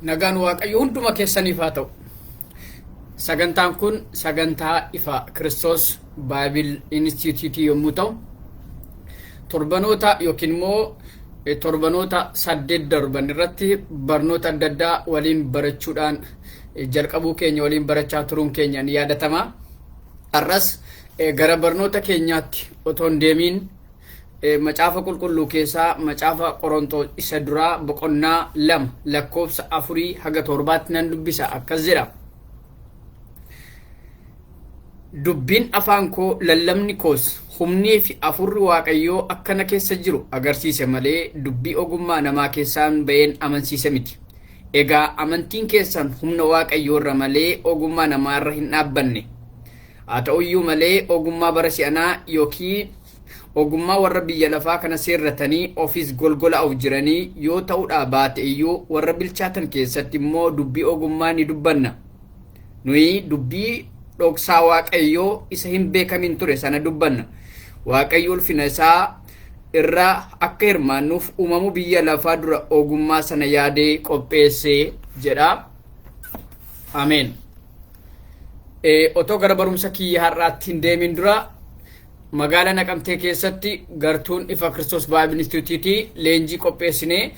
Nagaan Waaqayyo hunduma keessaniif haa ta'u. Sagantaan kun sagantaa ifa Kiristoos Bible Institute yommuu ta'u, torbanoota yookiin immoo torbanoota 8 darban irratti barnoota adda addaa waliin barachuudhaan jalqabuu keenya waliin barachaa turuun keenya ni yaadatama. Har'as gara barnoota keenyaatti otoo hin deemiin macaafa qulqulluu keessaa macaafa Qorontos isa duraa boqonnaa 2 lakkoofsa 4 haga 7 nan dubbisa. Akkas jedha: dubbiin afaan koo lallabni koos humnii fi afurri Waaqayyoo akkana keessa jiru agarsiise malee dubbii ogummaa namaa keessaan ba'een amansiise miti. Egaa amantiin keessan humna Waaqayyoo irra malee ogummaa namaa irra hin dhaabbanne. Haa ta'uyyuu malee ogummaa bara si'anaa yookiin ogummaa warra biyya lafaa kana seerratanii ofiis golgola'uuf jiranii yoo ta'uudhaa baate iyyuu warra bilchaatan keessatti immoo dubbii ogummaa ni dubbanna. Nuyi dubbii dhoksaa Waaqayyoo isa hin beekamin ture sana dubbanna. Waaqayyo ulfina isaa irraa akka hirmaannuuf uumamu biyya lafaa dura ogummaa sana yaadee qopheessee jedha. Ameen. Otoo gara barumsa kiyya har'aatti hin deemin dura magaalaa Naqamtee keessatti gartuun ifa Kiristoos Bible Institute leenjii qopheessinee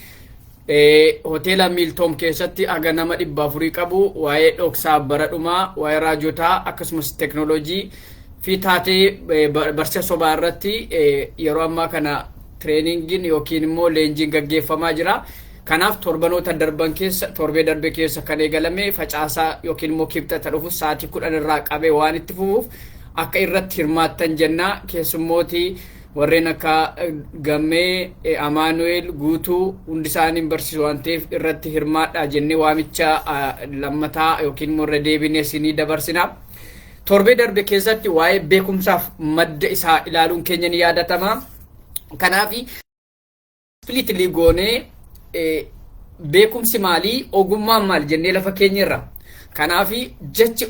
hoteela Miltoom keessatti aga nama 400 qabu waa'ee dhoksaa bara dhumaa, waa'ee raajotaa akkasumas teknooloojii fi taatee barsiisa sobaa irratti yeroo ammaa kana tireeningiin yookiin immoo leenjiin gaggeeffamaa jira. Kanaaf torbanoota darban keessa torbee darbe keessa kan eegalame facaasaa yookiin immoo kibxata dhufu sa'aatii 10 irraa qabee waan itti fufuuf akka irratti hirmaattan jenna. Keessummootii warreen akka Gammee, Amaanu'eel, Guutuu hundi isaanii barsiisu waan ta'eef irratti hirmaadhaa jennee waamicha lammataa yookiin immoo irra deebinee isinii dabarsina. Torbee darbe keessatti waa'ee beekumsaaf madda isaa ilaaluun keenya ni yaadatama. Kanaaf spliitli goonee beekumsi maalii, ogummaan maal jennee lafa keenya irra. Kanaaf jechi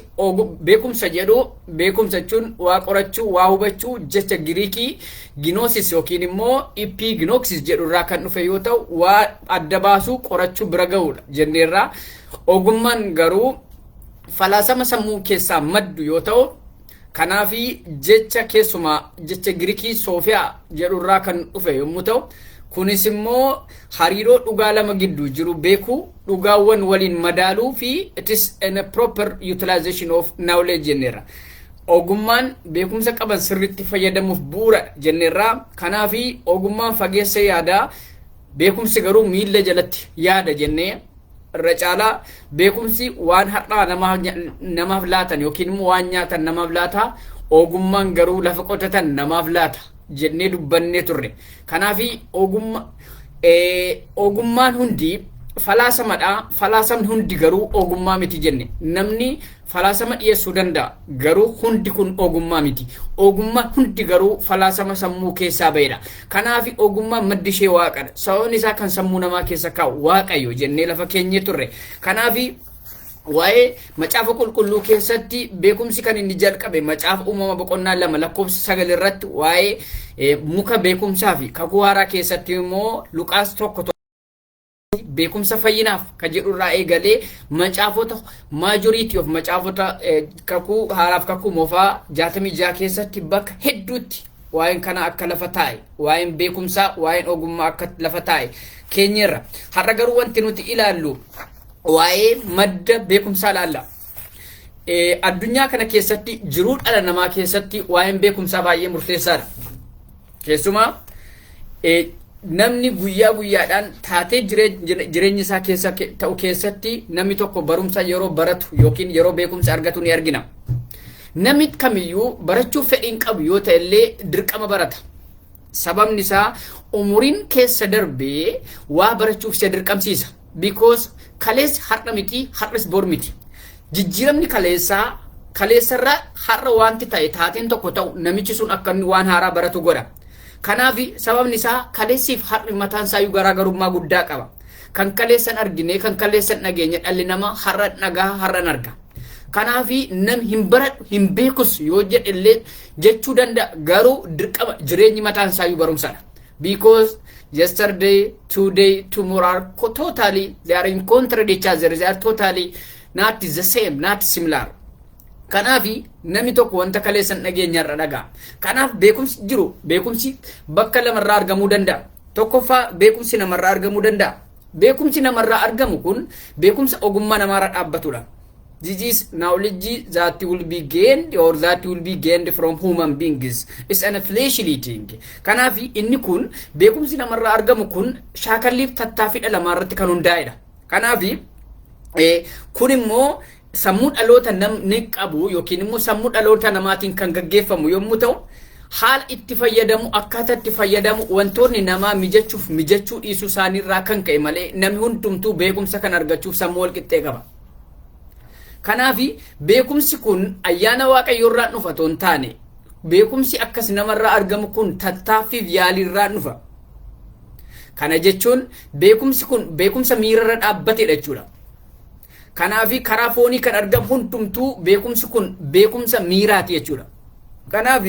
beekumsa jedhu beekumsa jechuun waa qorachuu, waa hubachuu jecha Giriikii ginoosis yookiin immoo epignosis jedhu irraa kan dhufe yoo ta'u waa adda baasuu qorachuu bira ga'uudha jenneerra. Ogummaan garuu falaasama sammuu keessaa maddu yoo ta'u, kanaaf jecha keessumaa jecha Giriikii Soofiyaa jedhu irraa kan dhufe yommuu ta'u, kunis immoo hariiroo dhugaa lama gidduu jiru beekuu, dhugaawwan waliin madaaluu fi it is a proper utilization of knowledge jenneerra. Ogummaan beekumsa qaban sirriitti fayyadamuuf bu'uura jenneerra. Kanaaf ogummaan fageessa yaadaa, beekumsi garuu miilla jalatti yaada jennee irra caalaa beekumsi waan har'aa namaaf laatan yookiin immoo waan nyaatan namaaf laata, ogummaan garuu lafa qotatan namaaf laata jennee dubbannee turre. Kanaaf ogummaan hundi falaasamadha. Falaasamni hundi garuu ogummaa miti jenne. Namni falaasama dhiyeessuu danda'a, garuu hundi kun ogummaa miti. Ogummaan hundi garuu falaasama sammuu keessaa ba'edha. Kanaaf ogummaan maddi ishee Waaqadha. Sababni isaa kan sammuu namaa keessa kaa'u Waaqayyo jennee lafa keenyee turre. Kanaaf waa'ee macaafa qulqulluu keessatti beekumsi kan inni jalqabe macaafa uumama boqonnaa 2 lakkoofsa 9 irratti waa'ee muka beekumsaa fi kakuu haaraa keessatti immoo Luqaas 1 beekumsa fayyinaaf kan jedhu irraa eegalee macaafota majority of macaafota kakuu haaraaf kakuu moofaa 66 keessatti bakka hedduutti waa'een kana akka lafa taa'e, waa'een beekumsaa, waa'een ogummaa akka lafa taa'e keenyerra. Har'a garuu wanti nuti ilaallu waa'ee madda beekumsaa ilaalla. Addunyaa kana keessatti jiruu dhala namaa keessatti waa'een beekumsaa baay'ee murteessaadha. Keessumaa namni guyyaa guyyaadhaan taatee jireenya isaa keessa ta'u keessatti namni tokko barumsa yeroo baratu yookiin yeroo beekumsa argatu ni argina. Namni kamiyyuu barachuuf fedhiin qabu yoo ta'e illee dirqama barata. Sababni isaa umuriin keessa darbee waa barachuuf isa dirqamsiisa. Because kaleessa har'a miti har'as bor miti. Jijjiiramni kaleessarraa har'a wanti ta'e taateen tokko ta'u namichi sun akka inni waan haaraa baratu godha. Kanaaf sababni isaa kaleessiif har'i mataan isaayyuu garaagarummaa guddaa qaba. Kan kaleessan argine kan kaleessan dhageenya dhalli namaa har'a dhagaa har'an arga. Kanaaf nam hin baradhu hin beekus yoo jedhellee jechuu danda'a garuu dirqama jireenyi mataan isaayyuu barumsadha. Because yesterday, today, tomorrow are totally they are in contrary each other. They are totally not the same, not similar. Kanaaf namni tokko wanta kaleessan dhageenya irra dhagaa. Kanaaf beekumsi jiru beekumsi bakka lamarraa argamuu danda'a. Tokkoffaa beekumsi namarraa argamuu danda'a. Beekumsi namarraa argamu kun beekumsa ogummaa namaarra dhaabbatudha. This is knowledge that will be gained or that will be gained from human beings. It's an fleshly thing. Kanaaf inni kun beekumsi namarraa argamu kun shaakalliif tattaaffii dhala namaarratti kan hundaa'edha. Kanaaf kun immoo sammuu dhaloota namni qabu yookiin immoo sammuu dhaloota namaatiin kan gaggeeffamu yommuu ta'u haala itti fayyadamu akkaataa itti fayyadamu wantoonni namaa mijachuu dhiisuu isaaniirraa kan ka'e malee namni hundumtuu beekumsa kan argachuuf sammuu wal qixxee qaba. Kanaaf beekumsi kun ayyaana waaqayyoorraa dhufa otoo hin taane beekumsi akkas namarraa argamu kun tattaaffiif yaaliirraa dhufa. Kana jechuun beekumsi kun beekumsa miirarra dhaabbatedha jechuudha. Kanaaf karaa foonii kan argamu hundumtuu beekumsi kun beekumsa miiraati jechuudha. Kanaaf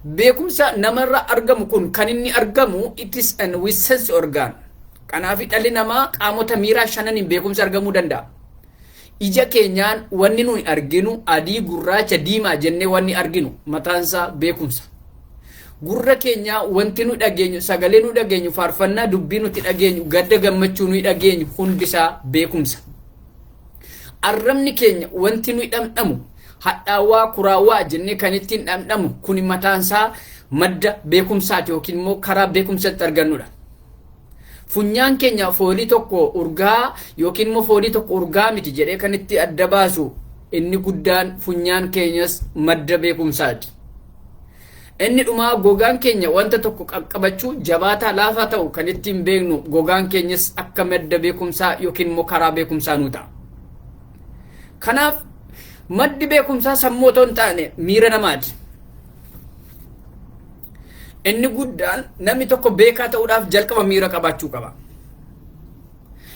beekumsa namarraa argamu kun kan inni argamu it is an with sense organ. Kanaaf dhalli namaa qaamota miiraa shananiin beekumsa argamuu danda'a. Ija keenyaan wanni nuyi arginu adii gurraacha diimaa jennee wanni arginu mataansaa beekumsa. Gurra keenya wanti nuyi dhageenyu sagalee nuyi dhageenyu faarfannaa dubbii nuti dhageenyu gadda gammachuu nuyi dhageenyu hundisaa beekumsa. Arrabni keenya wanti nuyi dhamdhamu hadhaawaa kuraawaa jennee kan ittiin dhamdhamu kun mataansaa madda beekumsaati yookiin immoo karaa beekumsatti argannudha. Funyaan keenya foolii tokko urgaa yookiin immoo foolii tokko urgaa miti jedhee kan itti adda baasu inni guddaan funyaan keenyas madda beekumsaati. Inni dhumaa gogaan keenya wanta tokko qaqqabachuu jabaataa laafaa ta'u kan ittiin beeknu gogaan keenyas akka madda beekumsaa yookiin immoo karaa beekumsaa nu ta'a. Kanaaf maddi beekumsaa sammuu otoo hin taane miira namaati. Inni guddaan namni tokko beekaa ta'uudhaaf jalqaba miira qabaachuu qaba.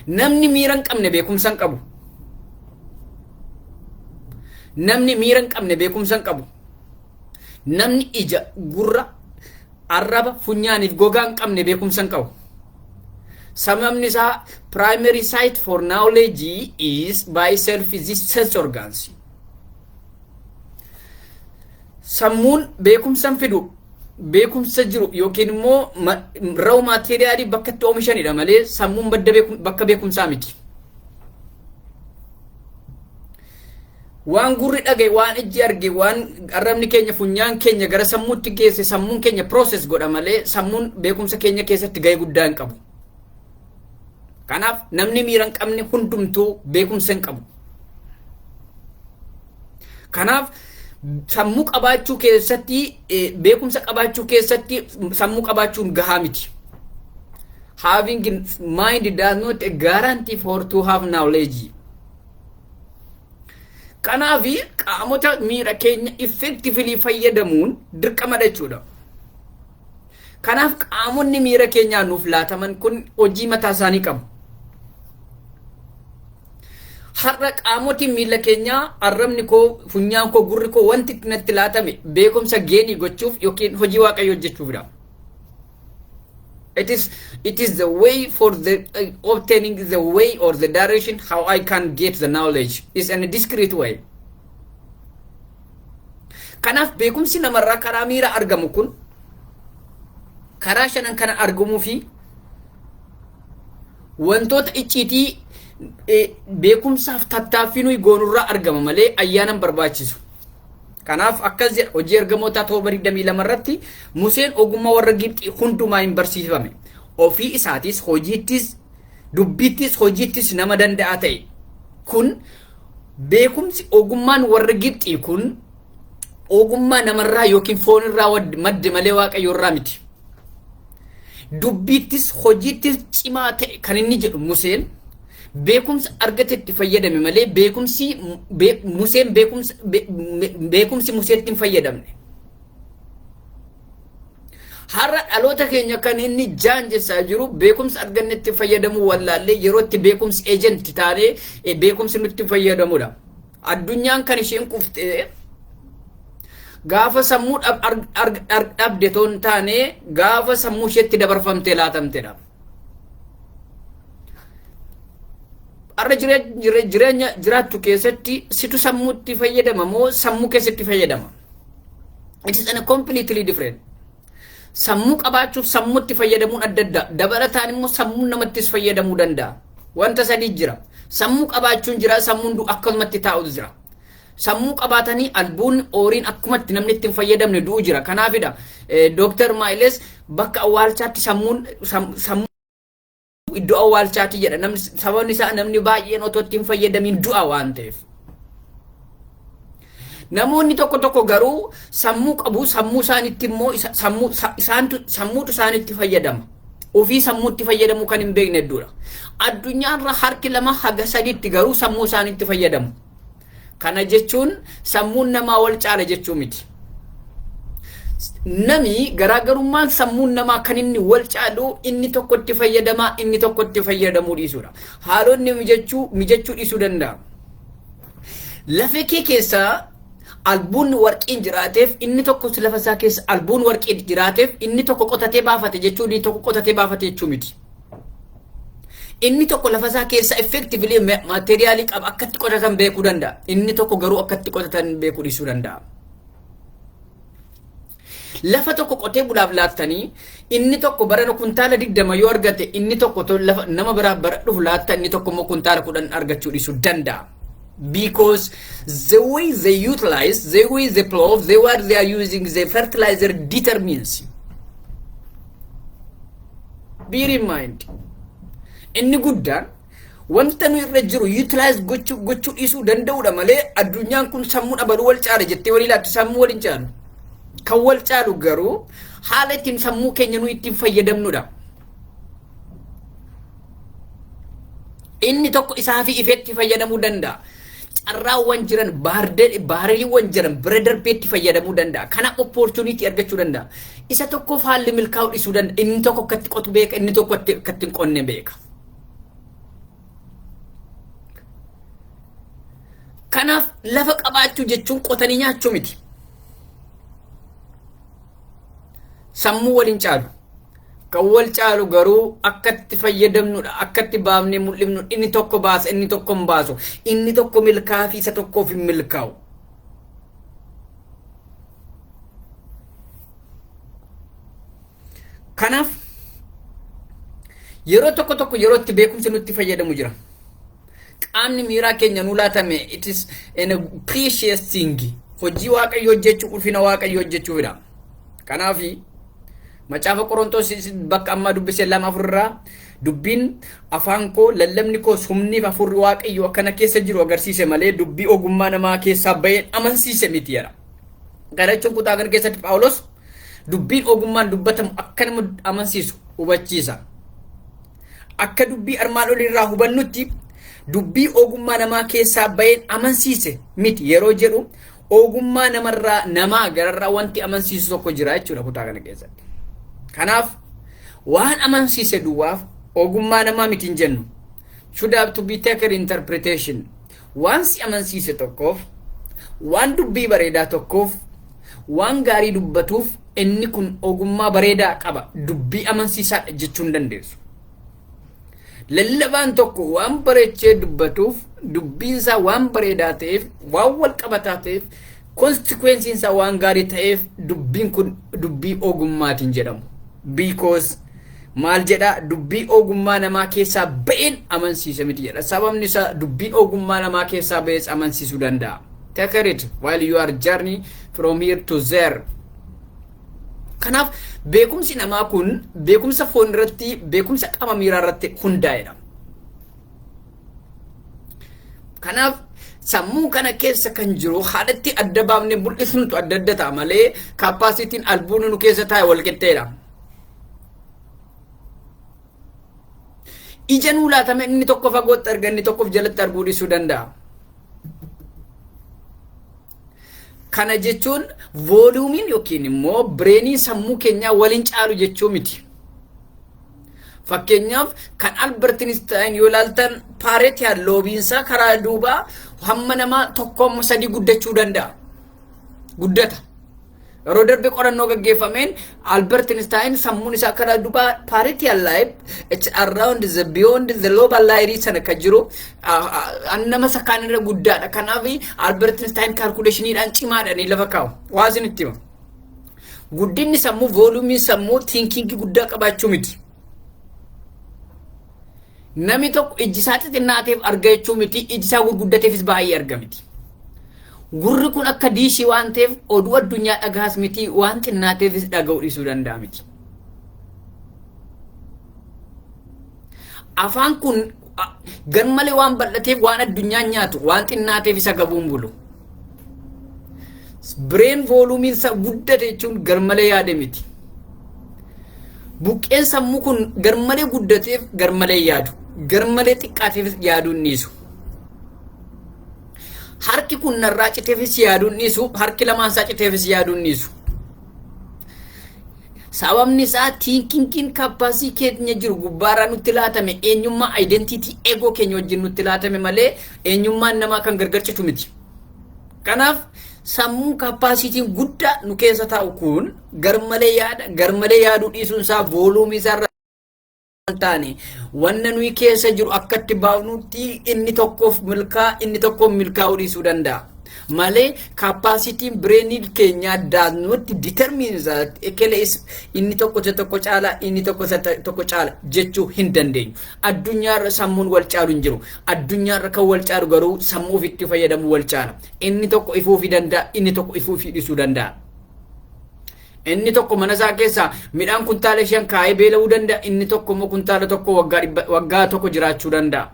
Namni miira hin qabne beekumsa hin qabu. Namni miira hin qabne beekumsa hin qabu. Namni ija, gurra, arraba, funyaaniif gogaa hin qabne beekumsa hin qabu. Sababni isaa primary site for knowledge is by self is sense organs. Sammuun beekumsa hin fidu. Beekumsa jiru yookiin immoo raw materiaalii bakka itti oomishanidha malee sammuun bakka beekumsaa miti. Waan gurri dhagaye, waan ijji arge, waan arrabni keenya funyaan keenya gara sammuutti geesse sammuun keenya process godha malee sammuun beekumsa keenya keessatti gahee guddaa hin qabu. Kanaaf namni miira hin qabne hundumtuu beekumsa hin qabu. Kanaaf sammuu qabaachuu keessatti beekumsa qabaachuu keessatti sammuu qabaachuun gahaa miti. Having mind does not a guarantee for to have knowledge. Kanaaf qaamota miira keenya effectively fayyadamuun dirqama jechuudha. Kanaaf qaamonni miira keenyaa nuuf laataman kun hojii mataa isaanii qabu. Har'a qaamoti miila keenyaa arrabni koo funyaan koo gurri koo wanti natti laatame beekumsa geenii gochuuf yookiin hojii waaqayyoo hojjechuufidha. It is the way for the obtaining the way or the direction how I can get the knowledge is in a discreet way. Kanaaf beekumsi namarraa karaa miira argamu kun karaa shanan kana argamuu fi wantoota icciitii beekumsaaf tattaaffii nuyi goonurraa argama malee ayyaanan barbaachisu. Kanaaf akkas jedha hojii ergamoota 7:22 irratti Museen ogummaa warra Gibxii hundumaa hin barsiifame. ofii isaatis hojiittis dubbittis hojiittis nama danda'a ta'e kun beekumsi ogummaan warra Gibxii kun ogummaa namarraa yookiin foonirraa madde malee waaqayyoorraa miti. Dubbittis hojiittis cimaa ta'e kan inni jedhu Museen beekumsa argatetti fayyadame malee beekumsi Museetti hin fayyadamne. Har'a dhaloota keenya kan inni jaanjessaa jiru beekumsa argannetti fayyadamuu wallaallee yeroo itti beekumsi eejenti taanee beekumsi nutti fayyadamudha. Addunyaan kan isheen kuftee gaafa sammuu dhabde toon taanee gaafa sammuu isheetti dabarfamtee laatamtedha. Har'a jireenya jiraattu keessatti situ sammuutti fayyadama moo sammuu keessatti fayyadama? It is a completely different. Sammuu qabaachuuf sammuutti fayyadamuun adda adda. Dabalataan immoo sammuu namattis fayyadamuu danda'a. Wanta sadii jira. Sammuu qabaachuun jira, sammuun akkumatti taa'u jira. Sammuu qabaatanii albuun ooriin akkumatti namni ittiin fayyadamne du'u jira. Kanaafidha Dr. Miles bakka awwaalchaatti sammuu iddoo awwaalchaatti jedha. Namni sababni isaa namni baay'een otoo ittiin fayyadamiin du'a waan ta'eef. Namoonni tokko garuu sammuu qabu, sammuu isaaniitti immoo sammuutu isaaniitti fayyadama. Ofii sammuutti fayyadamu kan hin beekne hedduudha. Addunyaarra harki lama haga sadiitti garuu sammuu isaaniitti fayyadamu. Kana jechuun sammuun namaa wal caala jechuu miti. Nami garaagarummaan sammuun namaa kan inni wal caalu inni tokko itti fayyadamaa, inni tokko itti fayyadamuu dhiisuudha. Haalonni mijachuu dhiisuu danda'a. Lafee kee keessaa albuun warqiin jiraateef inni tokko lafa isaa keessa albuun warqii jiraateef inni tokko qotatee baafate jechuun inni tokko qotatee baafate jechuu miti. Inni tokko lafa isaa keessa effectively materiaalii qaba akkatti qotatan beekuu danda'a. Inni tokko garuu akkatti qotatan beekuu dhiisuu danda'a. Lafa tokko qotee bulaaf laattanii inni tokko bara kuntaala 20 yoo argate inni tokko nama biraaf bara dhufu laatta inni tokko immoo kuntaala 10 argachuu dhiisuu danda'a. Because the way they utilize, the way they plow, the way they are using the fertilizer determines. Bear in mind. Inni guddaan wanta nu irra jiru utilize gochuu dhiisuu danda'udha malee addunyaan kun sammuu dhabaluu wal caala jettee walii laatti sammuu waliin caalu. Kan wal caalu garuu haala ittiin sammuu keenya nu ittiin fayyadamnudha. Inni tokko isaa fi ifeetti fayyadamuu danda'a. Carraawwan jiran baariiwwan jiran bira darbeetti fayyadamuu danda'a. Kana opportunity argachuu danda'a. Isa tokkoof haalli milkaa'uu dhiisuu danda'a. Inni tokko akkatti qotu beeka, inni tokko akkatti hin qonne beeka. Kanaaf lafa qabaachuu jechuun qotanii nyaachuu miti. Sammuu waliin caalu. Kan wal caalu garuu akkatti fayyadamnudha. Akkatti baafnee mul'ifnu inni tokko baasa, inni tokko hin baasu. Inni tokko milkaa'aa fi isa tokkoof hin milkaa'u. Kanaaf yeroo tokko yeroo itti beekumsi nutti fayyadamu jira. Qaamni miiraa keenya nu laatame it is a precious thing. Hojii Waaqayyoo hojjechuu ulfina Waaqayyoo hojjechuudha. Kanaaf Macaafa Qorontos bakka amma dubbise 2:4 dubbiin afaan koo lallabni koo humni afurri Waaqayyoo akkana keessa jiru agarsiise malee dubbii ogummaa namaa keessaa baheen amansiise miti jedha. Garachuun kutaa kana keessatti Phaawulos dubbiin ogummaan dubbatamu akka nama amansiisu hubachiisa. Akka dubbii armaan olirraa hubannutti dubbii ogummaa namaa keessaa baheen amansiise miti yeroo jedhu ogummaa namaa gararraa wanti amansiisu tokko jira jechuudha kutaa kana keessatti. Kanaaf waan amansiise duwwaaf ogummaa namaa miti hin jennu. Should have to be taken interpretation. Waan si amansiise tokkoof, waan dubbii bareedaa tokkoof, waan gaarii dubbatuuf inni kun ogummaa bareedaa qaba. Dubbii amansiisaadha jechuun dandeessu. Lallabaan tokko waan bareechee dubbatuuf dubbiinsaa waan bareedaa ta'eef, waan wal qabataa ta'eef, consequenceinsaa waan gaarii ta'eef dubbiin kun dubbii ogummaatiin jedhamu. Because maal jedha dubbii ogummaa namaa keessaa ba'een amansiise miti jedha. Sababni isaa dubbiin ogummaa namaa keessaa ba'es amansiisuu danda'a. Take it while you are journey from here to there. Kanaaf beekumsi namaa kun beekumsa foon irratti beekumsa qaama miiraa irratti hundaa'edha. Kanaaf sammuu kana keessa kan jiru haalatti adda baafnee mul'isnutu adda adda ta'a malee kaappaasitiin albuun nu keessa taa'e wal qixxeedha. Ija nuu laatame inni tokko fagootti arga inni tokkoof jalatti arguu dhiisuu danda'a. Kana jechuun vooluumiin yookiin immoo bireenii sammuu keenyaa waliin caalu jechuu miti. Fakkeenyaaf kan Albert Einstein yoo ilaaltan paaretiyaan loobiinsaa karaa duubaa hamma nama tokko sadii guddachuu danda'a. Guddata. Yeroo darbe qorannoo gaggeeffameen Albert Einstein sammuun isaa karaa duubaa paaretiyaan life it's around the beyond the lobar layer sana kan jiru nama sakaan irra guddaadha. Kanaaf Albert Einstein calculationiidhaan cimaadhaan lafa kaa'u. Waa isinitti hima. Guddinni sammuu vooluumiin sammuu thinking guddaa qabaachuu miti. Nami tokko iji isaa xixinnaateef arga jechuu miti, iji isaa gurguddateefis baay'ee arga miti. Gurri kun akka diishii waan ta'eef oduu addunyaa dhagaas miti, waan xinnaateefis dhaga'uu dhiisuu danda'a miti. Afaan kun garmalee waan bal'ateef waan addunyaan nyaatu, waan xinnaateef isa gabuun bulu. Bireen vooluumiin isaa guddate jechuun garmalee yaade miti. Buqqeen sammuu kun garmalee guddateef garmalee yaadu, garmalee xiqqaateef yaaduun dhiisu. Harki kun narraa citeefis yaaduun dhiisu, harki lamaan isaa citeefis yaaduun dhiisu. Sababni isaa thinkingiin kaappaasii keenya jiru gubbaarraa nutti laatame eenyummaa identity ego keenya wajjin nutti laatame malee eenyummaan namaa kan gargar citu miti. Kanaaf sammuu kaappaasitiin guddaa nu keessa taa'u kun garmalee yaaduu dhiisuun isaa vooluumii isaa taane wanna nuyi keessa jiru akkatti baafnutti inni tokkoof milkaa'uu dhiisuu danda'a. Malee kaappaasitiin bireenii keenyaa daannutti determines inni tokko caala jechuu hin dandeenyu. Addunyaarra sammuun wal caalu hin jiru. Addunyaarra kan wal caalu garuu sammuu ofitti fayyadamu wal caala. Inni tokko ifuufii danda'a, inni tokko ifuufii dhiisuu danda'a. Inni tokko mana isaa keessa midhaan kuntaala 5 kaa'ee beela'uu danda'a, inni tokko immoo kuntaala tokko waggaa tokko jiraachuu danda'a.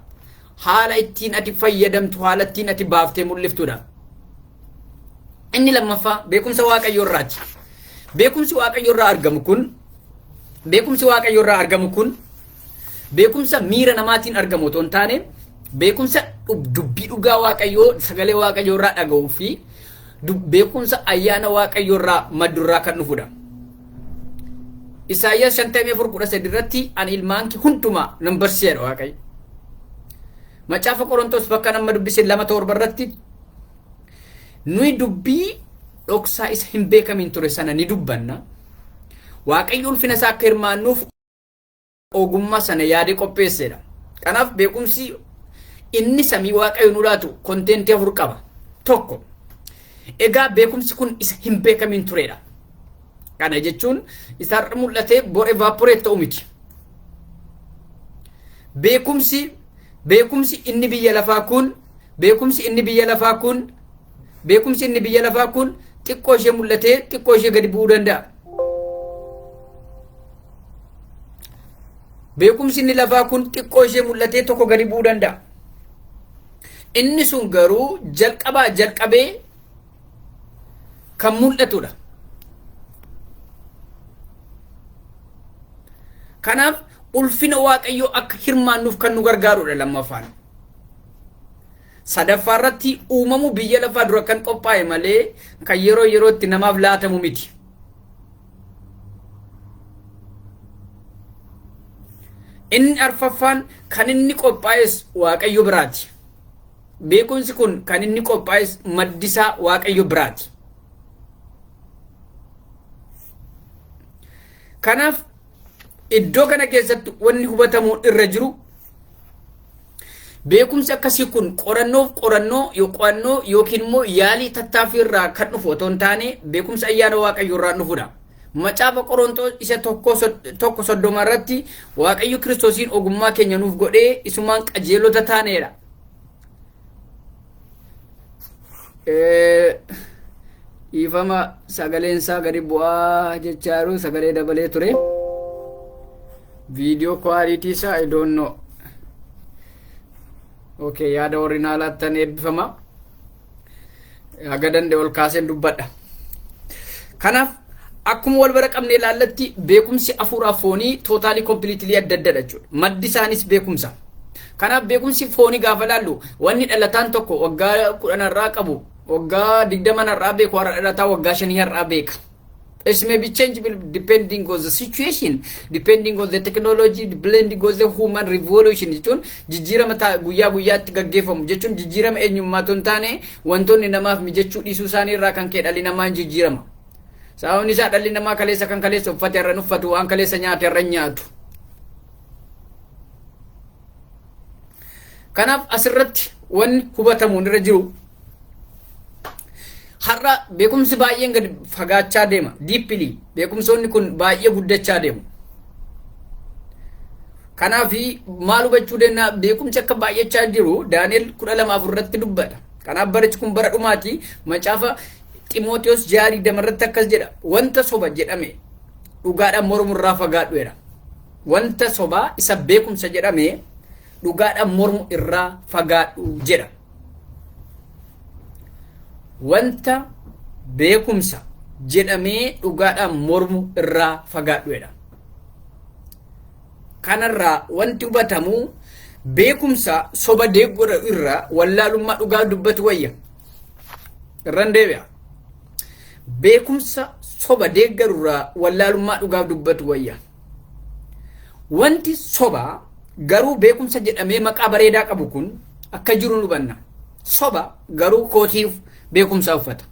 Haala ittiin ati fayyadamtu, haala ittiin ati baaftee mul'iftudha. Inni lammaffaa beekumsa Waaqayyoo irraati. Beekumsi Waaqayyoo irraa argamu kun beekumsa miira namaatiin argamu otoo hin taane beekumsa dubbii dhugaa Waaqayyoo sagalee Waaqayyoo irraa dhaga'uu fi beekumsa ayyaana Waaqayyoo irraa maddu irraa kan dhufudha. Isaayyaas 54:13 irratti ani ilmaan kee hundumaa nan barsiisa Waaqayyo. Macaafa Qorontos bakka nama dubbise 2:7 irratti nuyi dubbii dhoksaa isa hin beekamin ture sana ni dubbanna. Waaqayyo ulfina isaa akka hirmaannuuf ogummaa sana yaade qopheessedha. Kanaaf beekumsi inni samii Waaqayyo nu laatu kontentii 4 qaba. Tokko, egaa beekumsi kun isa hin beekamin turedha. Kana jechuun isaarra mul'atee bor evaporate ta'u miti. Beekumsi inni biyya lafaa kun xiqqoo ishee mul'atee xiqqoo ishee gadi bu'uu danda'a. Beekumsi inni lafaa kun xiqqoo ishee mul'atee tokko gadi bu'uu danda'a. Inni sun garuu jalqabee kan mul'atudha. Kanaaf ulfina Waaqayyoo akka hirmaannuuf kan nu gargaarudha lammaffaan. Sadaffaa irratti uumamu biyya lafaa dura kan qophaa'e malee kan yeroo yerootti namaaf laatamu miti. Inni arfaffaan kan inni qophaa'es Waaqayyo biraati. Beekumsi kun kan inni qophaa'es maddisaa Waaqayyo biraati. Kanaaf iddoo kana keessatti wanni hubatamu irra jiru beekumsi akkasii kun qorannoo yookiin immoo yaalii tattaaffii irraa kan dhufu otoo hin taane beekumsa ayyaana Waaqayyoo irraa dhufudha. Macaafa Qorontos isa 1:30 irratti Waaqayyo Kiristoosiin ogummaa keenya nuuf godhee isumaan qajeelota taanedha. ifama sagaleen isaa gadi bu'aa jechaaru sagalee dabalee ture video quality isaa I don't know. Okay, yaada originalaattan eebbifama aga danda'e ol kaaseen dubbadha. Kanaaf akkuma wal bira qabnee ilaallatti beekumsi afuuraa foonii totally completely adda addadha jechuudha. Maddi isaanis beekumsa. Kanaaf beekumsi foonii gaafa laallu wanni dhalataan tokko waggaa 10 irraa qabu waggaa 20 irraa beeku warra dhalataa waggaa 5 irraa beeka. It may be changeable depending on the situation, depending on the technology, depending on the human revolution. Jechuun jijjiirama guyyaa guyyaatti gaggeeffamu jechuun jijjiirama eenyummaa tun taane wantoonni namaaf mijachuu dhiisuu isaanii irraa kan ka'e dhalli namaa jijjiirama. Sababni isaa dhalli namaa kaleessa kan kaleessa uffate irra uffatu waan kaleessa nyaate irra nyaatu. Kanaaf asirratti wanni hubatamu irra jiru har'a beekumsi baay'een gad fagaachaa deema deeply beekumsoonni kun baay'ee guddachaa deemu. Kanaaf maal hubachuu dandeenya beekumsi akka baay'achaa jiru Daani'el 12 irratti dubbata. Kanaaf barichi kun bara dhumaati macaafa Ximootiyoos 6:20 irratti akkas jedha wanta soba jedhame dhugaadhaan mormu irraa fagaadhuudha. Wanta soba isa beekumsa jedhame dhugaadhaan mormu irraa fagaadhu jedha. Wanta beekumsa jedhamee dhugaadhaan mormu irraa fagaadhuudha. Kanarraa wanti hubatamu beekumsa soba deeggora irraa wallaalummaa dhugaa dubbatu wayya. Irraan deebi'a. Beekumsa soba deeggarurraa wallaalummaa dhugaa dubbatu wayya. Wanti soba garuu beekumsa jedhamee maqaa bareedaa qabu kun akka jiru nu hubanna. Soba garuu kootiif beekumsa uffata.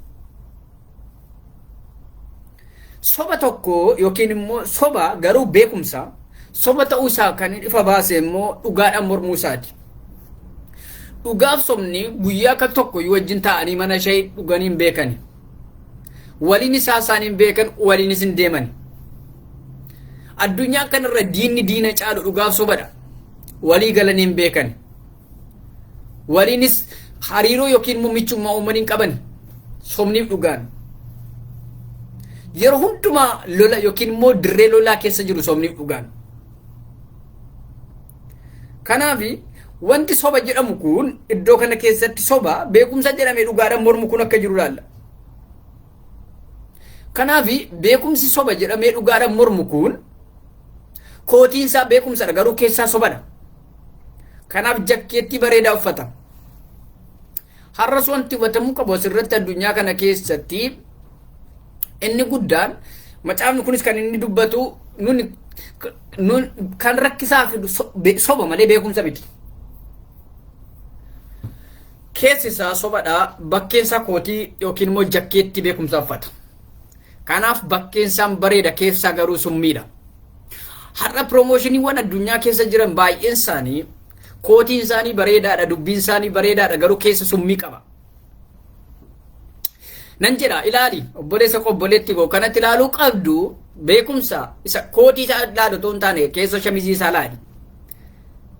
Soba tokko yookiin immoo soba garuu beekumsa soba ta'uu isaa kan ifa baase immoo dhugaadhaan mormuu isaati. Dhugaaf sobni guyyaa akka tokko wajjin taa'anii mana shayii dhuganii hin beekani. Waliin isaanii hin beekan waliinis hin deemani. Addunyaa kanarra diinni diina caalu dhugaaf sobadha. Walii galanii hin beekani. Waliinis hariiroo yookiin muummichummaa uumanii qaban somniif dhugaan. Yeroo hundumaa lola yookiin immoo dirree lolaa keessa jiru somniif dhugaan. Kanaaf wanti soba jedhamu kun iddoo kana keessatti soba beekumsa jedhamee dhugaadhaan mormu kun akka jiru laalla. Kanaaf beekumsi soba jedhamee dhugaadhaan mormu kun kootiin isaa beekumsadha garuu keessaa sobadha. Kanaaf jakkeettii bareedaa uffata. Har'as wanti hubatamuu qabu asirratti addunyaa kana keessatti inni guddaan macaafni kunis kan inni dubbatu nun kan rakkisaa fidu soba malee beekumsa miti. Keessi isaa sobadha bakkeen isaa kootii yookiin immoo jakkeetti beekumsa uffata. Kanaaf bakkeen isaan bareeda keessaa garuu summiidha. Har'a promoshiniiwwan addunyaa keessa jiran baay'een isaanii kootiin isaanii bareedaadha dubbiin isaanii bareedaadha garuu keessa summii qaba. Nan jedha ilaali obboleessa obboleetti koo kanatti ilaaluu qabdu beekumsa isa kootii isaa ilaalu otoo hin taane keessa shamizii isaa ilaali.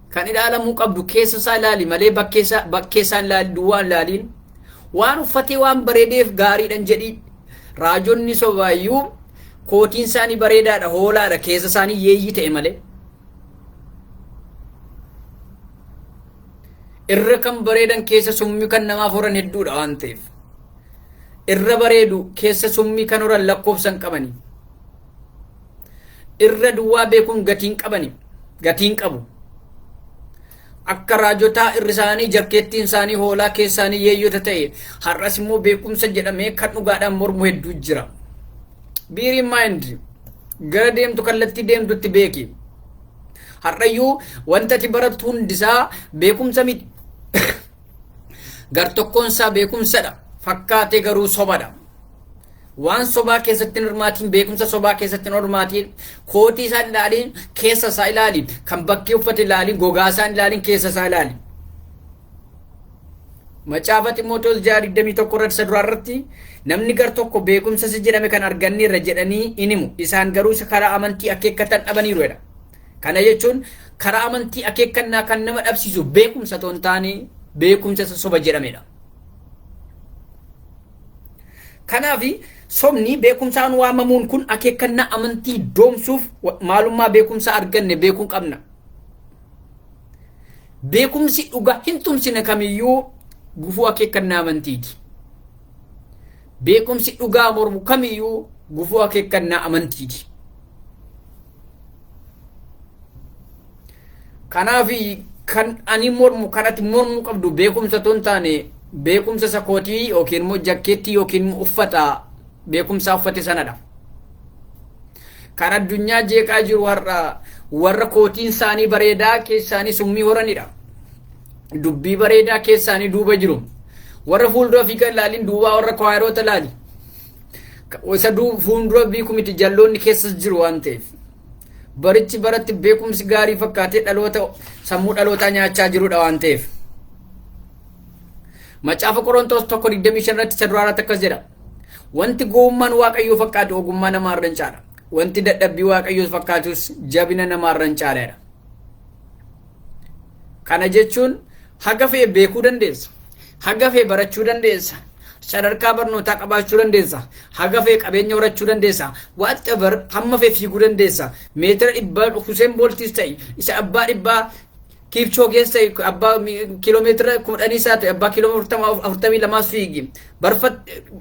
Kan ilaalamuu qabdu keessa isaa ilaali malee bakkee isaa ilaali duwwaan ilaaliin waan uffatee waan bareedeef gaariidhan jedhi. Raajonni sobaayyuu kootiin isaanii bareedaadha hoolaadha keessa isaanii yeeyyii ta'e malee. Irra kan bareedan keessa summii kan namaaf horan hedduudha waan ta'eef. Irra bareedu keessa summii kan horan lakkoofsan qabani. Irra duwwaa beekuun gatiin qabu. Akka raajotaa irri isaanii jakkeettiin isaanii hoolaa keessaanii yeeyyota ta'e har'as immoo beekumsa jedhamee kan dhugaadhaan mormu hedduu jira. Bear in mind gara deemtu kallattii deemtutti beeki. Har'ayyuu wanta ati barattu hundisaa beekumsa miti. Gar tokkoon isaa beekumsadha fakkaatee garuu sobadha. Waan sobaa keessatti hirmaatiin beekumsa sobaa keessatti hirmaatiin kootii isaa ilaaliin keessa isaa ilaaliin kan bakkee uffate ilaaliin gogaa isaa ilaaliin keessa isaa ilaaliin. Macaafa Ximootiyoos 6:21 irratti isa duraa irratti namni gar tokko beekumsa si jedhame kan arganneerra jedhanii in himu isaan garuu karaa amantii akeekkatan dhabaniiru jedha. Kana jechuun karaa amantii akeekkannaa kan nama dhabsiisu beekumsa toon taane beekumsa soba jedhamedha. Kanaafi sobni beekumsaan waamamuun kun akeekannaa amantii doomsuuf maalummaa beekumsaa arganne beekuun qabna. Beekumsi dhugaa hin tumsine kamiyyuu gufuu akeekannaa amantiiti. Beekumsi dhugaa mormu kamiyyuu gufuu akeekannaa amantiiti. Kanaafi kan ani mormu kanatti mormu qabdu beekumsa ton taane beekumsa sakootii yookiin immoo jakkeettii yookiin immoo uffata beekumsaa uffate sanadha. Kan addunyaa jeeqaa jiru warra kootiin isaanii bareedaa keessaanii summii horanidha. Dubbii bareedaa keessaanii duuba jiru. Warra fuuldura fi ilaalin duubaa warra kwaayiroota laali. Isa fuuldura beeku miti jalloonni keessas jiru waan ta'eef. Barichi baratti beekumsi gaarii fakkaatee sammuu dhalootaa nyaachaa jirudha waan ta'eef. Macaafa Qorontos 1:25 irratti isa duraarratti akkas jedha. Wanti gowwummaan Waaqayyoo fakkaatu ogummaa namaarra hin caala. Wanti dadhabbii Waaqayyoo fakkaatus jabina namaarra hin caaledha. Kana jechuun haga fee beekuu dandeessa. Haga fee barachuu dandeessa. Sadarkaa barnootaa qabaachuu dandeessa. Haga fee qabeenya horachuu dandeessa. Whatever hamma fee fiiguu dandeessa. Meetira 100 Hussein Boltis ta'e isa abbaa 100 Kipchogees ta'e abbaa kiiloomeetira 10 ta'e abbaa kiiloomeetira 42 fiigi.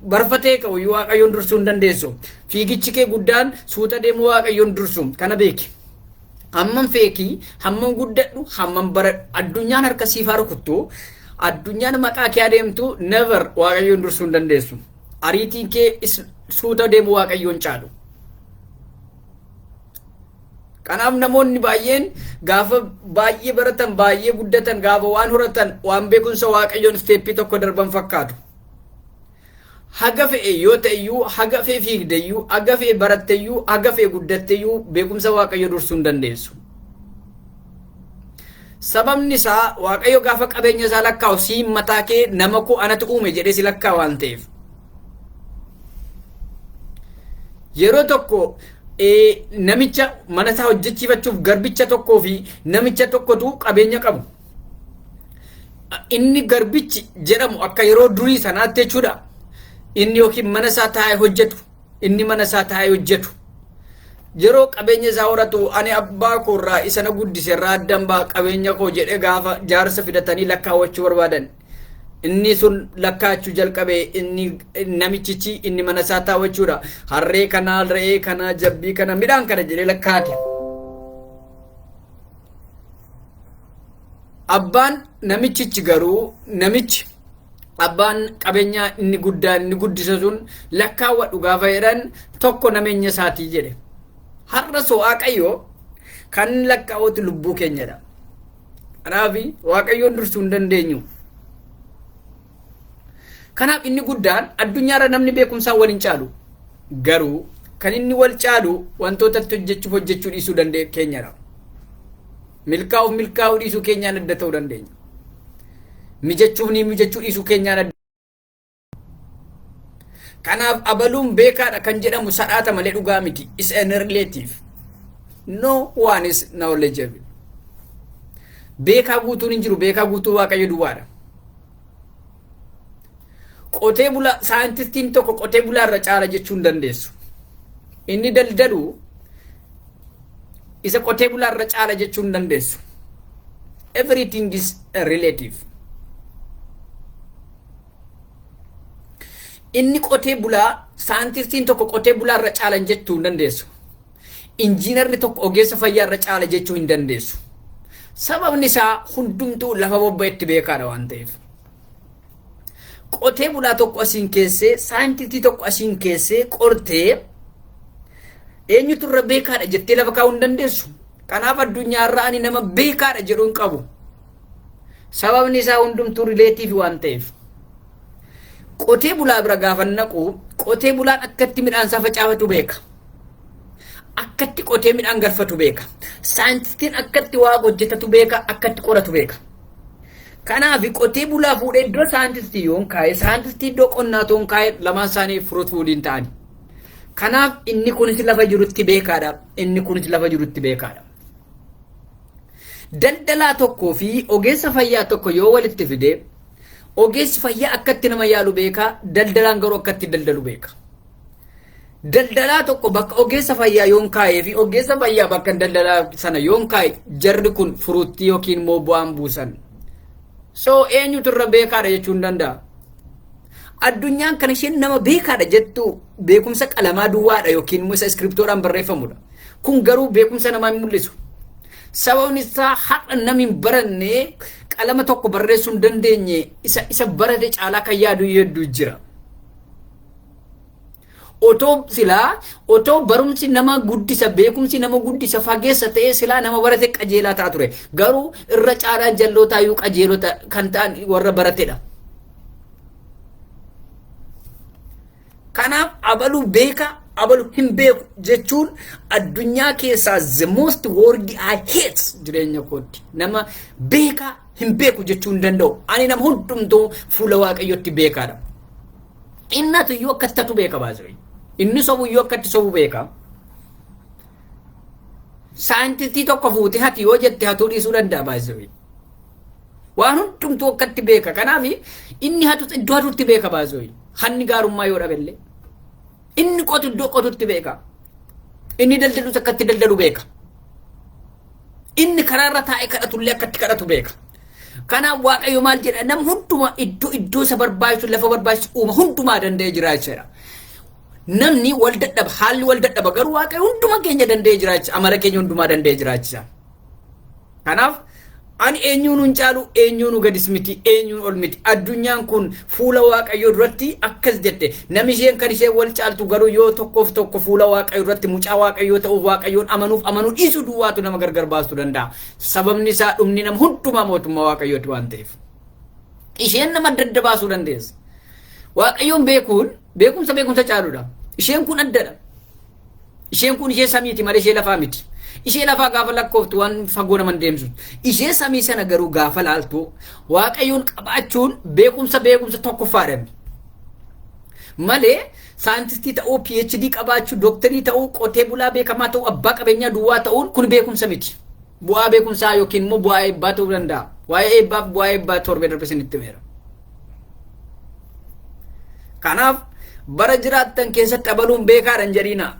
Barfatee qabu Waaqayyoon dursuu hin dandeessu. Fiigichi kee guddaan suuta deemu Waaqayyoon dursu. Kana beeki. Hammam feekii, hammam guddadhu, hammam bara addunyaan harka siifaa rukuttu, addunyaan maqaa kee adeemtu never Waaqayyoon dursuu hin dandeessu. Ariitiin kee suuta deemu Waaqayyoon caalu. Kanaaf namoonni baay'een gaafa baay'ee baratan, baay'ee guddatan, gaafa waan horatan, waan beekumsa Waaqayyoon steeppii tokko darban fakkaatu. Haga fe'e yoo ta'eyyuu, haga fe'e fiigdeyyuu, haga fe'e baratteyyuu, haga fe'e guddatteyyuu beekumsa Waaqayyo dursuu hin dandeessu. Sababni isaa Waaqayyo gaafa qabeenya isaa lakkaa'u si mataa kee nama koo anatu uume jedhee si lakkaa waan ta'eef. Yeroo tokko namicha mana isaa hojjechiifachuuf garbicha tokkoo fi namicha tokkotu qabeenya qabu. Inni garbichi jedhamu akka yeroo durii sanaatti jechuudha. Inni yookiin mana isaa taa'ee hojjetu. Inni mana isaa taa'ee hojjetu. Yeroo qabeenya isaa horatu ani abbaa koorraa isa na guddise irraa addan baa qabeenya koo jedhee gaafa jaarsa fidatanii lakkaawwachuu barbaadan. Inni sun lakkaachuu jalqabee inni namichichi inni mana isaa taa'achuudha. Harree kana, re'ee kana, jabbii kana, midhaan kana jedhee lakkaate. Abbaan namichichi garuu namichi abbaan qabeenya inni guddaan inni guddisa sun lakkaawwadhu gaafa jedhan tokko nameenya isaatii jedhe. Har'a Waaqayyo kan lakkaawwatu lubbuu keenyadha. Kanaaf Waaqayyoon dursuu hin dandeenyu. Kanaaf inni guddaan addunyaarra namni beekumsaa wal hin caalu. Garuu kan inni wal caalu wantoota hojjechuu dhiisuu keenyadha. Milkaa'uu dhiisuu keenyaan adda ta'uu dandeenya. Mijachuu dhiisuu keenyaan adda. Kanaaf abaluun beekaadha kan jedhamu sadhaata malee dhugaa miti. Is an relative. No one is knowledgeable. Beekaa guutuun hin jiru. Beekaa guutuu Waaqayyo duwwaadha. Qotee bulaa saayintistiin tokko qotee bulaa irra caala jechuu hin dandeessu. Inni daldalu isa qotee bulaa irra caala jechuu hin dandeessu. Everything is relative. Inni qotee bulaa saayintistiin tokko qotee bulaa irra caala jechuu hin dandeessu. Injiinarri tokko ogeessa fayyaa irra caala jechuu hin dandeessu. Sababni isaa hundumtuu lafa bobba'etti beekaadha waan ta'eef. Qotee bulaa tokko asiin keessee saayintistii tokko asiin keessee qortee eenyutu irra beekaadha jettee lafa kaa'uu hin dandeessu. Kanaaf addunyaarra ani nama beekaadha jedhuu hin qabu. Sababni isaa hundumtuu rileetiifi waan ta'eef. Qotee bulaa bira gaafa naqu qotee bulaan akkatti midhaan isaa facaafatu beeka. Akkatti qotee midhaan galfatu beeka. Saayintistiin akkatti waa hojjetatu beeka, akkatti qoratu beeka. Kanaaf qotee bulaa fuudhee iddoo saayintistii yoon kaa'e, saayintistii iddoo qonnaa toon kaa'e lamaan isaanii furuut fuudhiin ta'ani. Kanaaf inni kunis lafa jirutti beekaadha. Inni kunis lafa jirutti beekaadha. Daldalaa tokkoo fi ogeessa fayyaa tokko yoo walitti fide Ogeessi fayyaa akkatti nama yaalu beeka, daldalaan garuu akkatti daldalu beeka. Daldalaa tokko bakka ogeessa fayyaa yoon kaa'ee fi ogeessa fayyaa bakka daldalaa sana yoon kaa'e jarri kun furuutti yookiin immoo bu'aan buusan. So eenyutu irra beekaadha jechuu hin danda'a. Addunyaan kan isheen nama beekaadha jettu beekumsa qalamaa duwwaadha yookiin immoo isa iskiriptoodhaan barreeffamudha. Kun garuu beekumsa namaa hin mul'isu. Sababni isaa har'a namni hin baranne qalama tokko barreessuu hin dandeenye isa barate caalaa kan yaadu hedduu jira. Otoo barumsi nama guddisa beekumsi nama guddisa fageessa ta'ee silaa nama barate qajeelaa ta'a ture. Garuu irra caalaa jallootaa iyyuu qajeelota kan ta'an warra baratedha. Kanaaf abaluu beeka abaluu hin beeku jechuun addunyaa keessaa the most word I hate jireenya kootti. Nama beeka hin beeku jechuu hin danda'u. Ani nama hundumtuu fuula waaqayyotti beekaadha. Innatu iyyuu akkatatu beeka baasee. Inni sobu iyyuu akkatti sobu beeka. Saayintistii tokko fuute hati yoo jette hatuu dhiisuu danda'a baasee. Waan hundumtuu akkatti beeka. Kanaaf inni hatu iddoo hatuutti beeka baasee. Hanni gaarummaa yoo dhabelle. Inni qotu iddoo qotutti beeka. Inni daldalus akkatti daldalu beeka. Inni karaarra taa'ee kadhatullee akkatti kadhatu beeka. Kanaaf waaqayyo maal jedha nam hundumaa iddoo isa barbaachisu lafa barbaachisu uuma hundumaa danda'ee jiraachudha. Namni wal dadhaba haalli wal dadhaba garuu waaqayyo hundumaa keenya danda'ee jiraachisa amala keenya hundumaa danda'ee jiraachisa. Kanaaf ani eenyuun hin caalu eenyuun gadis miti eenyuun ol miti addunyaan kun fuula waaqayyoo duratti akkas jette namni isheen kan ishee wal caaltu garuu yoo tokkoof tokko fuula waaqayyoo duratti mucaa waaqayyoo ta'uuf waaqayyoon amanuu dhiisuu duwwaatu nama gargar baasuu danda'a. Sababni isaa dhumni nama hundumaa mootummaa waaqayyooti waan ta'eef. Isheen nama adda adda baasuu dandeessa. Waaqayyoon beekuun beekumsa caaludha. Isheen kun addadha. Isheen kun ishee samiiti malee ishee lafaa miti. Ishee lafaa gaafa lakkooftu waan fagoo nama deemsu. Ishee samii sana garuu gaafa laaltu waaqayyoon qabaachuun beekumsa tokkoffaadhaan. Malee saayintistii ta'uu, PhD qabaachuu, dooktarii ta'uu, qotee bulaa beekamaa ta'uu, abbaa qabeenyaa duwwaa ta'uun kun beekumsa miti. Bu'aa beekumsaa yookiin immoo bu'aa eebbaa ta'uu danda'a. Waa'ee eebbaaf bu'aa eebbaa torbee darbe isinitti meera. Kanaaf bara jiraattan keessatti abaluun beekaadhaan jedhiina.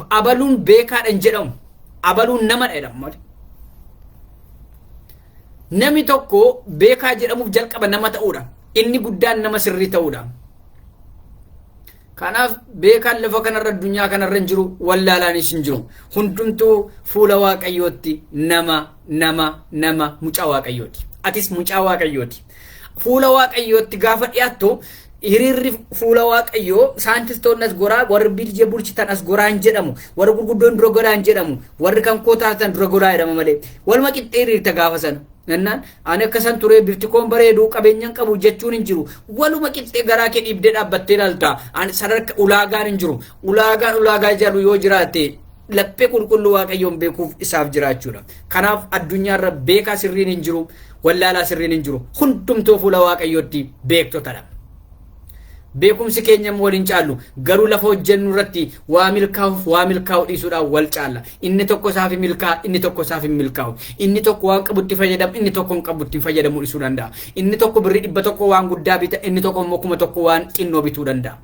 Abaluun beekaadhaan jedhamu abaluun nama jedhamu. Namni tokko beekaa jedhamuuf jalqaba nama ta'uudha. Inni guddaan nama sirrii ta'uudha. Kanaaf beekaan lafa kanarra addunyaa kanarra hin jiru wallaalaanis hin jiru. Hundumtuu fuula waaqayyootti nama mucaa waaqayyooti. Atis mucaa waaqayyooti. Fuula waaqayyootti gaafa dhiyaattu hiriirri fuula waaqayyoo saayintistoonni as goraa warri biyya bulchitan as goraan jedhamu warri gurguddoon dura goraan jedhamu warri kan kootaatan dura goraa jedhama malee waluma qixxee hiriirta gaafa sana nannaan ani akkasan ture birtikoon bareeduu qabeenyaan qabu jechuun hin jiru waluma qixxee garaa kee dhiibdee dhaabbattee ilaalta ani sadarka ulaagaan hin jiru ulaagaa jedhu yoo jiraate laphee qulqulluu waaqayyoon beekuuf isaaf jiraachuudha. Kanaaf addunyaarra beekaa sirriin hin jiru wallaalaa sirriin hin jiru hundumtuu fuula waaqayyootti beektotadha. Beekumsi keenya waliin caallu garuu lafa hojjennu irratti waa milkaa'u dhiisuudhaan wal caalla. Inni tokko isaaf milkaa inni tokko isaaf hin milkaa'u. Inni tokko waan qabutti fayyadamu inni tokko hin qabutti fayyadamu dhiisuu danda'a. Inni tokko birrii 100 waan guddaa bita inni tokko immoo 1000 waan xinnoo bituu danda'a.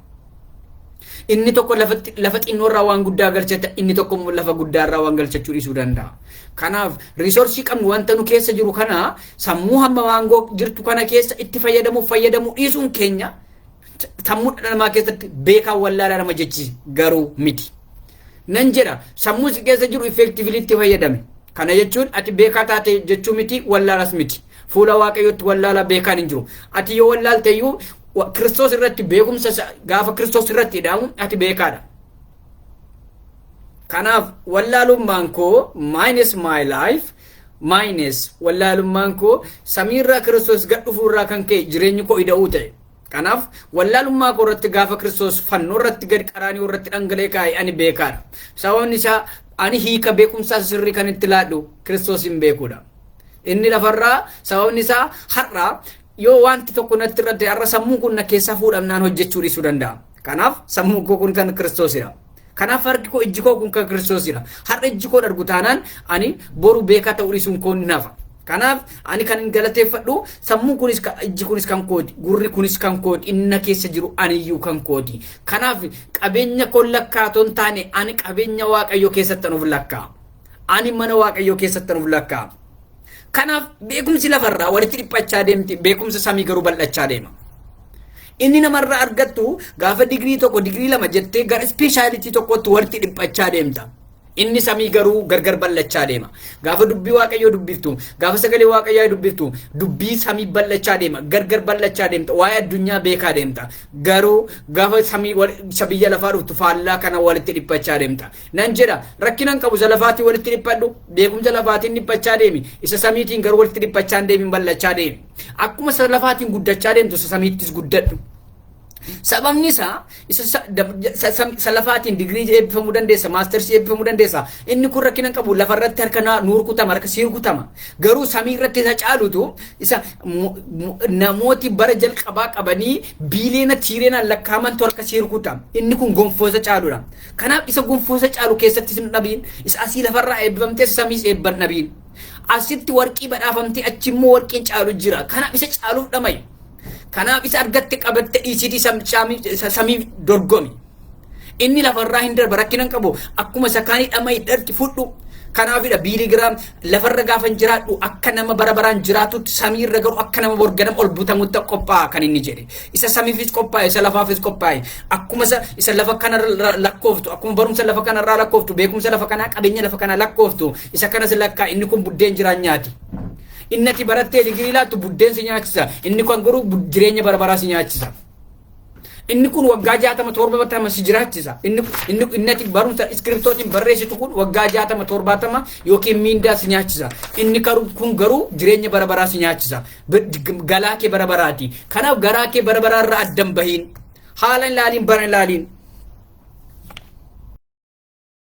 Inni tokko lafa xinnoorraa waan guddaa galchata inni tokko immoo lafa guddaarraa waan galchachuu dhiisuu danda'a. Kanaaf risoorsii qabnu wanta nu keessa jiru kana sammuu hamma waangoo jirtu kana keessa itti fayyadamuu dhiisuun keenya sammuu namaa keessatti beekaan wallaalaa nama jechi garuu miti. Nan jedha sammuu si keessa jiru effectively itti fayyadame. Kana jechuun ati beekaa taate jechuu miti wallaalas miti. Fuula waaqayyootti wallaalaa beekaan hin jiru. Ati yoo wallaalte iyyuu Kiristoos irratti beekumsa gaafa Kiristoos irratti hidhamu ati beekaadha. Kanaaf wallaalummaan koo minus my life minus wallaalummaan koo samiirraa Kiristoos gad dhufuurraa kan ka'e jireenyi koo ida'uu ta'e. Kanaaf wallaalummaa koo irratti gaafa Kiristoos fannoo irratti gad qaraanii irratti dhangalee kaa'e ani beekaadha. Sababni isaa ani hiika beekumsaa sirrii kan itti laadhu Kiristoos hin beekuudha. Inni lafarraa sababni isaa har'aa yoo wanti tokko natti irratti har'a sammuu kun na keessaa fuudhamnaan hojjechuu dhiisuu danda'a. Kanaaf sammuu koo kun kan Kiristoosidha. Kanaaf harki koo ijji koo kun kan Kiristoosidha. Har'a ijji koo dargu taanaan ani boru beekaa ta'uu dhiisuun koo ni nafa. Kanaaf ani kan hin galateeffadhu sammuun kunis ijji kunis kan kooti gurri kunis kan kooti inna keessa jiru aniyyuu kan kooti. Kanaaf qabeenya koo lakkaatoon taane ani qabeenya Waaqayyoo keessatti nuuf lakkaa. Ani mana Waaqayyoo keessatti nuuf lakkaa. Kanaaf beekumsi lafarraa walitti dhiphachaa deemti beekumsa samii garuu bal'achaa deema. Inni namarraa argattu gaafa digirii tokko digirii lama jettee gara speeshaalitii tokkotti walitti dhiphachaa deemta. Inni samii garuu gargar bal'achaa deema. Gaafa dubbii Waaqayyoo dubbiftu, gaafa sagalee Waaqayyoo dubbiftu, dubbii samii bal'achaa deema, gargar bal'achaa deemta, waa'ee addunyaa beekaa deemta. Garuu gaafa samii biyya lafaa dhuftu faallaa kana walitti dhiphachaa deemta. Nan jedha rakkinan qabu isa lafaatiin walitti dhiphadhu, beekumsa lafaatiin dhiphachaa deemi, isa samiitiin garuu walitti dhiphachaa deemi bal'achaa deemi. Akkuma isa lafaatiin guddachaa deemtu isa samiittis guddadhu. Sababni isaa isa lafaatiin digirii eebbifamuu dandeessa, maastersii eebbifamuu dandeessa. Inni kun rakkina qabu lafarratti harka nuur kutama, harka siir kutama. Garuu samii irratti isa caalutu isa namooti bara jalqabaa qabanii biiliyoona tiireenaan lakkaamantu harka siir kutama. Inni kun gonfoo isa caaludha. Kanaaf isa gonfoo isa caalu keessatti sin dhabiin, isa asii lafarraa eebbifamtee samiis eebban dhabiin. Asitti warqii badhaafamtee achi immoo warqiin caalu jira. Kanaaf isa caaluuf dhamayi. Kanaaf isa argatte qabatte dhiisitii samii dorgomi. Inni lafarraa hin darba rakkinan qabu akkuma isa kaanii dhama'ii dharti fudhu. Kanaafidha biiligiraam lafarra gaafa jiraadhu akka nama bara baraan jiraatutti samiirra garuu akka nama borganam ol butamutti qophaa'a kan inni jedhe. Isa samiifis qophaa'e, isa lafaafis qophaa'e. Akkuma isa lafa kanarra lakkooftu, akkuma barumsa lafa kanarraa lakkooftu, beekumsa lafa kanaa, qabeenya lafa kanaa lakkooftu, isa kanas lakkaa inni kun buddeen jiraan nyaati. Innati barattee digirii laattu buddeen si nyaachisa. Inni kun garuu jireenya bara baraa si nyaachisa. Inni kun waggaa 60-70 si jiraachisa. Innati barumsa iskiriptootiin barreessitu kun waggaa 60-70 yookiin miindaa si nyaachisa. Inni kun garuu jireenya bara baraa si nyaachisa. Galaa kee bara baraati. Kanaaf garaa kee bara baraa irraa addan bahiin. Haala ilaaliin bara ilaaliin.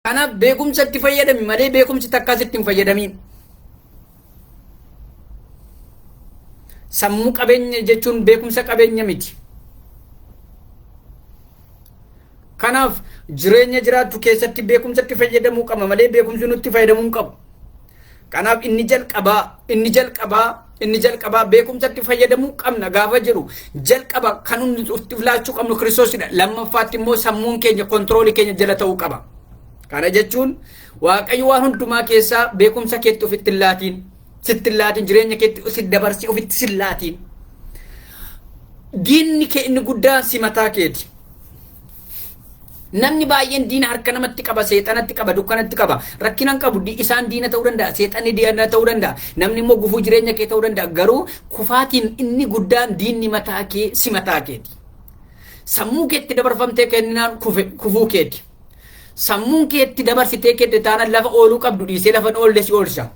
Kanaaf beekumsa itti fayyadami malee beekumsi takkaasitti hin fayyadamiin. Sammuu qabeenya jechuun beekumsa qabeenya miti. Kanaaf jireenya jiraattu keessatti beekumsa itti fayyadamuu qabna malee beekumsi nutti fayyadamuu qabu. Kanaaf inni jalqabaa beekumsa itti fayyadamuu qabna gaafa jiru jalqaba kan nuti itti laachuu qabnu Kiristoosidha. Lammaffaatti immoo sammuun keenya kontiroolii keenya jala ta'uu qaba. Kana jechuun Waaqayyo waan hundumaa keessaa beekumsa keetti ofitti laatiin. Sittilaatiin jireenya keetti si dabarsii ofitti sillaatiin. Diinni kee inni guddaan si mataa keeti. Namni baay'een diina harka namatti qaba, seexanatti qaba, dukkanatti qaba. Rakkinan qabu isaan diina ta'uu danda'a, seexanni diina ta'uu danda'a. Namni immoo gufuu jireenya kee ta'uu danda'a. Garuu kufaatiin inni guddaan diinni mataa kee si mataa keeti. Sammuu keetti dabarfamtee kenninaan kufuu keeti. Sammuun keetti dabarsitee kette taanaan lafa ooluu qabdu dhiisee lafa oolle si oolcha.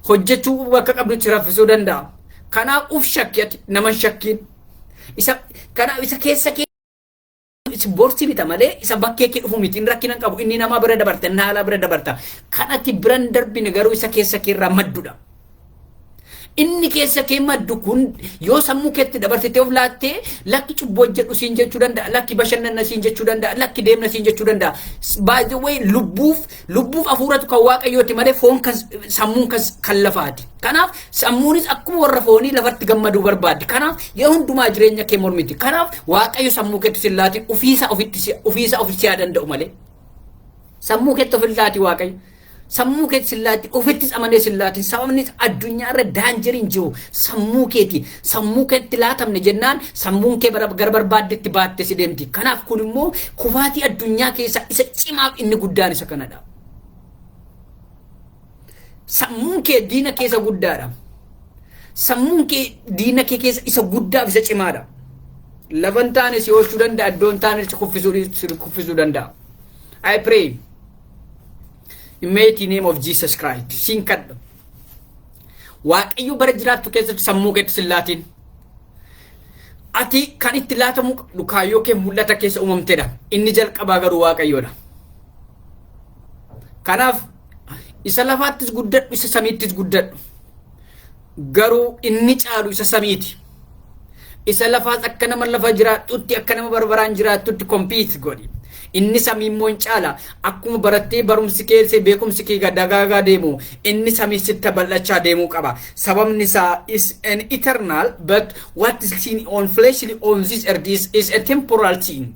Hojjechuu bakka qabdutti raffisuu danda'a. Kanaaf uf shakkiyati nama shakkiin. Kanaaf isa keessa kee borsi bita malee isa bakkee kee dhufu miti rakkinan qabu inni nama bira dabarta inni haala bira dabarta. Kanatti biran darbine garuu isa keessa kee irraa maddudha. Inni keessa kee maddu kun yoo sammuu keetti dabarsitee of laattee lakki cubboo jedhu siin jechuu danda'a, lakki bashannana siin jechuu danda'a, lakki deemna siin jechuu danda'a. By the way lubbuuf hafuuratu kan Waaqayyooti malee foon sammuun kan lafaati. Kanaaf sammuunis akkuma warra foonii lafatti gammaduu barbaaddi. Kanaaf yoo hundumaa jireenya kee mormiti. Kanaaf Waaqayyo sammuu keetti sin laatiin ofiisa ofitti yaa danda'u malee. Sammuu keetti ofitti laati Waaqayyo. Sammuu keetti sillaatti ofittis amanee sillaatti sababni addunyaa irra daanjeriin jiru sammuu keeti. Sammuu keetti laatamne jennaan sammuun kee gara barbaaddetti baatte si deemti. Kanaaf kun immoo kufaatii addunyaa keessa isa cimaaf inni guddaan isa kanadha. Sammuun kee diina keessa guddaadha. Sammuun kee diina kee keessa isa guddaaf isa cimaadha. Lafan taane si oolchuu danda'a, iddoon taane si kuffisuu danda'a. I pray. In mighty name of Jesus Christ. Siin kadha. Waaqayyo bara jiraattu keessatti sammuu keetti sillaatiin. Ati kan itti laatamu kaayyoo kee mul'ata keessa uumamtedha. Inni jalqabaa garuu Waaqayyoodha. Kanaaf isa lafaattis guddadhu isa samiittis guddadhu. Garuu inni caalu isa samiiti. Isa lafaas akka nama lafa jiraatutti akka nama barbaraan jiraatutti compete godhi. inni samii immoo caala akkuma barattee barumsi kee beekumsi kee dagaagaa deemu inni samii sitti bal'achaa deemuu qaba sababni isaa is an eternal but what is seen on fleshly on this earth is a temporal thing.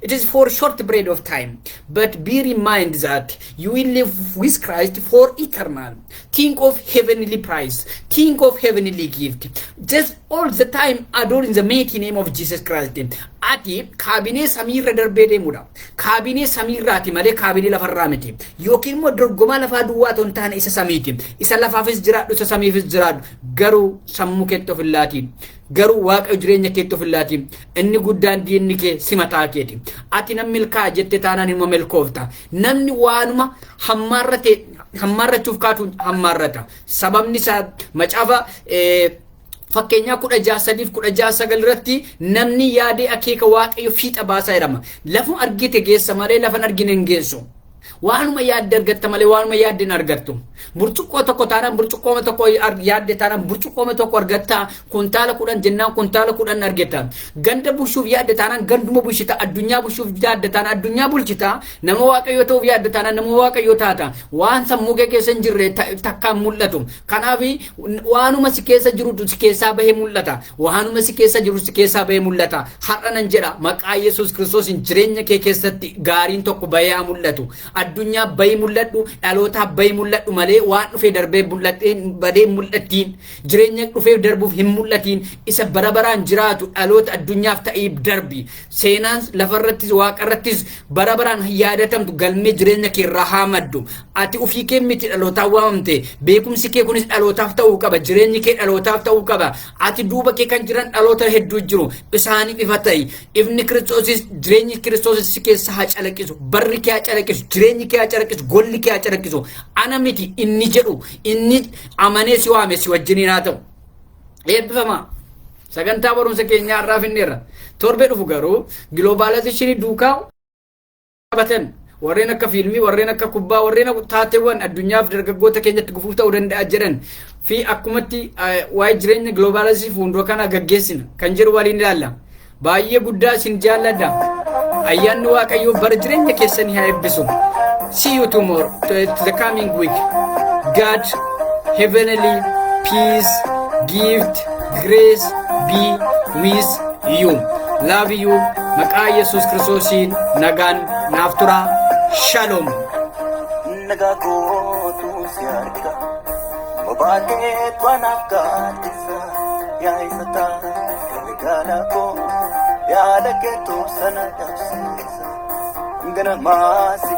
It is for a short period of time, but be reminded that you will live with Christ for eternal. Think of heavenly prize. Think of heavenly gift. Just all the time adoring the mighty name of Jesus Christ. Ati kaabinee samiirra darbee deemudha. Kaabinee samiirraati malee kaabinee lafarraa miti. Yookiin immoo dorgomaa lafaa duwwaa ton taane isa samiiti. Isa lafaafis jiraadhu isa samiifis jiraadhu. Garuu sammuu keetti of illaatiin. Garuu waaqa jireenya keetti of illaatiin. Inni guddaan diinni kee simataa keeti. Ati nam milkaa jette taanaan immoo milkoofta. Namni waanuma hammaarrachuuf kaatuun hammaarrata. Sababni isaa macaafa fakkeenyaa 16:9 irratti namni yaadee akeeka waaqayyo fiixa baasaa jedhama. Lafa argite geessa malee lafa argine hin geessu. Waanuma yaadde argatta malee waanuma yaadde hin argattu. Burcuqqoo tokko taanaan burcuqqoo tokko yaadde taanaan burcuqqoo tokko argatta. Kuntaala 10 jennaan kuntaala 10 argatta. Ganda bushuuf yaadde taanaan ganduma bushita. Addunyaa bushuuf yaadde taanaan addunyaa bulchita. Nama waaqayyo ta'uuf yaadde taanaan nama waaqayyo taata. Waan sammuu kee keessa hin jirre takkaan mul'atu. Kanaaf waanuma si keessa jiru si keessaa bahee mul'ata. Waanuma si keessa jiru si keessaa bahee mul'ata. Har'a nan jedha maqaa Yesuus Kiristoosiin jireenya kee keessatti gaariin tokko bahee mul'atu. Addunyaa bahee mul'adhu dhaloota bahee mul'adhu malee waan dhufee darbee badee mul'attiin jireenya dhufee darbuuf hin mul'atiin isa bara baraan jiraatu dhaloota addunyaaf ta'ee darbi seenaan lafarrattis waaqarrattis bara baraan yaadatamtu galmee jireenya kee irraa haa maddu ati ofii kee miti dhalootaaf waamamte beekumsi kee kunis dhalootaaf ta'uu qaba jireenyi kee dhalootaaf ta'uu qaba ati duuba kee kan jiran dhaloota hedduu jiru isaaniif ifa ta'i ifni Kiristoosis jireenyi Kiristoosis si keessa haa calaqqisu barri kee haa calaqqisu jireenyi kee haa calaqqisu golli kee haa calaqqisu ana miti inni jedhu inni amanee si waame si wajjiniin haa ta'u eebbifama sagantaa barumsa keenyaa irraa finneerra torbee dhufu garuu globalizationii duukaa qabatan warreen akka fiilmii warreen akka kubbaa warreen taateewwan addunyaaf dargaggoota keenyatti gufuuf ta'uu danda'a jedhan fi akkumatti waa'ee jireenya globalizationii fuuldura kana gaggeessina kan jedhu waliin ilaalla baay'ee guddaa isin jaalladha ayyaanni waaqayyoo bara jireenya keessanii haa eebbisu. See you tomorrow, to the coming week. God, heavenly peace, gift, grace be with you. Love you. Maqaa Yesuus Kiristoosiin nagaan naaf tura. Shalom. Nagaa kootu si arga. Mobaatee twanaaf gaadisa. Yaa isa ta'a. Gaala koo yaada keetu sana dabsiisa. Ganamaasi.